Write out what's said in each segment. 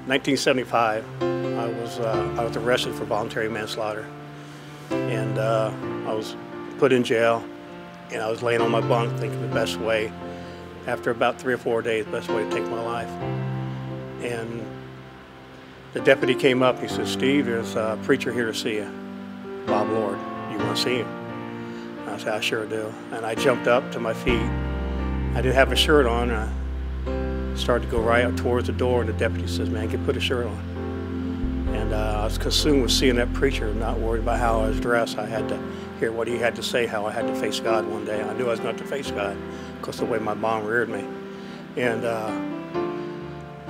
1975, I was arrested for voluntary manslaughter, and I was put in jail, and I was laying on my bunk thinking the best way, after about 3 or 4 days, the best way to take my life. And the deputy came up, he said, "Steve, there's a preacher here to see you, Bob Lord. You want to see him?" And I said, "I sure do." And I jumped up to my feet. I didn't have a shirt on. I started to go right up towards the door, and the deputy says, "Man, put a shirt on." And I was consumed with seeing that preacher, not worried about how I was dressed. I had to hear what he had to say, how I had to face God one day. I knew I was going to face God because of the way my mom reared me. And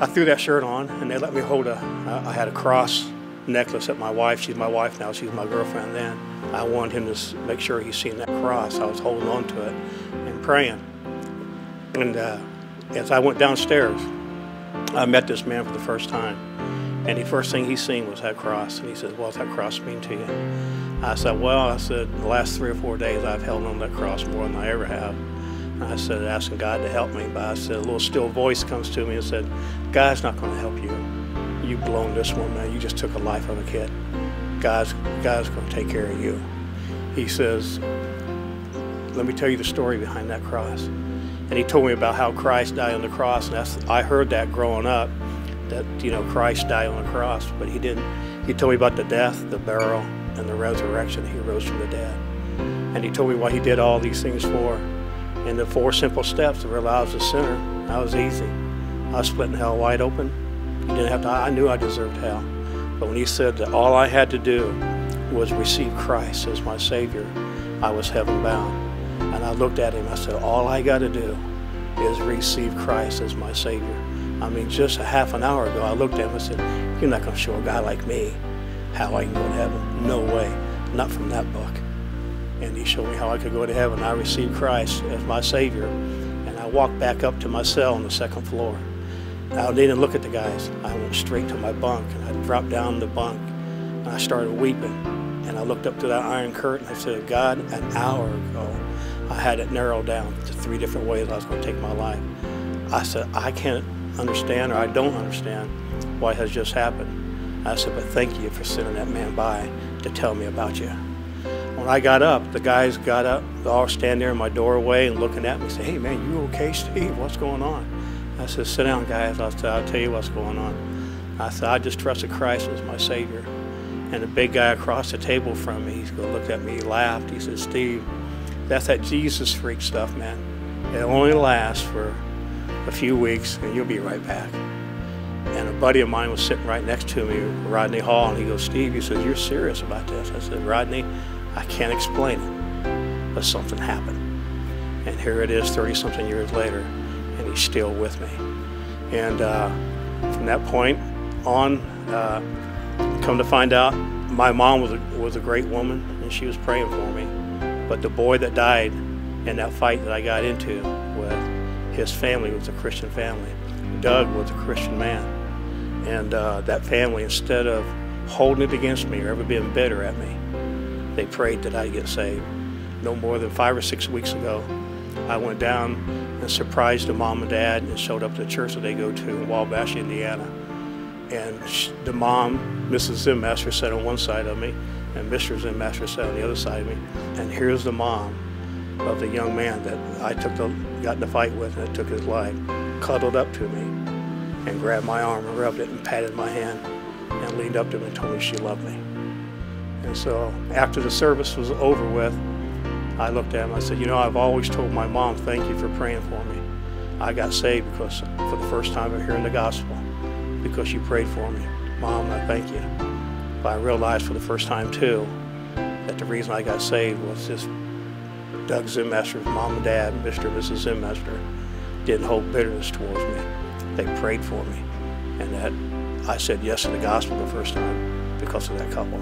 I threw that shirt on, and they let me hold I had a cross necklace that my wife, she's my wife now, she's my girlfriend then. I wanted him to make sure he's seen that cross. I was holding on to it and praying. And as I went downstairs, I met this man for the first time. And the first thing he seen was that cross. And he said, "What does that cross mean to you?" I said, "Well," I said, "the last 3 or 4 days I've held on to that cross more than I ever have." And I said, asking God to help me. But I said, a little still voice comes to me and said, "God's not going to help you. You've blown this one, man. You just took a life of a kid. God's going to take care of you." He says, "Let me tell you the story behind that cross." And he told me about how Christ died on the cross. And I heard that growing up, that, you know, Christ died on the cross, but he didn't. He told me about the death, the burial, and the resurrection. He rose from the dead. And he told me what he did all these things for. And the 4 simple steps that realize I was a sinner, that was easy. I was splitting hell wide open. He didn't have to, I knew I deserved hell. But when he said that all I had to do was receive Christ as my Savior, I was heaven bound. And I looked at him, I said, all I got to do is receive Christ as my Savior. I mean, just a half an hour ago, I looked at him and said, "You're not going to show a guy like me how I can go to heaven. No way, not from that book." And he showed me how I could go to heaven. I received Christ as my Savior, and I walked back up to my cell on the 2nd floor. I didn't look at the guys. I went straight to my bunk, and I dropped down the bunk, and I started weeping. And I looked up to that iron curtain. I said, "God, an hour ago, I had it narrowed down to 3 different ways I was going to take my life." I said, "I can't understand, or I don't understand what has just happened." I said, "But thank you for sending that man by to tell me about you." When I got up, the guys got up, they all stand there in my doorway and looking at me and say, "Hey man, you okay, Steve? What's going on?" I said, "Sit down, guys. I'll tell you what's going on." I said, "I just trusted Christ as my Savior." And the big guy across the table from me, he looked at me, he laughed. He said, "Steve, that's that Jesus freak stuff, man. It only lasts for a few weeks and you'll be right back." And a buddy of mine was sitting right next to me, Rodney Hall, and he goes, "Steve," he says, "you're serious about this?" I said, "Rodney, I can't explain it, but something happened." And here it is 30-something years later, and he's still with me. And from that point on, come to find out, my mom was a great woman, and she was praying for me. But the boy that died in that fight that I got into with, his family was a Christian family. Doug was a Christian man. And that family, instead of holding it against me or ever being bitter at me, they prayed that I'd get saved. No more than 5 or 6 weeks ago, I went down and surprised the mom and dad and showed up to the church that they go to in Wabash, Indiana. And the mom, Mrs. Zimmaster, sat on one side of me, and Mr. Zimmaster sat on the other side of me. And here's the mom of the young man that I got in the fight with and took his life, cuddled up to me and grabbed my arm and rubbed it and patted my hand and leaned up to me and told me she loved me. And so after the service was over with, I looked at him, I said, "You know, I've always told my mom, thank you for praying for me. I got saved because for the first time I'm hearing the gospel because you prayed for me. Mom, I thank you." But I realized for the first time too that the reason I got saved was just Doug Zimmaster's mom and dad, Mr. and Mrs. Zimmaster, didn't hold bitterness towards me. They prayed for me, and that I said yes to the gospel the first time because of that couple.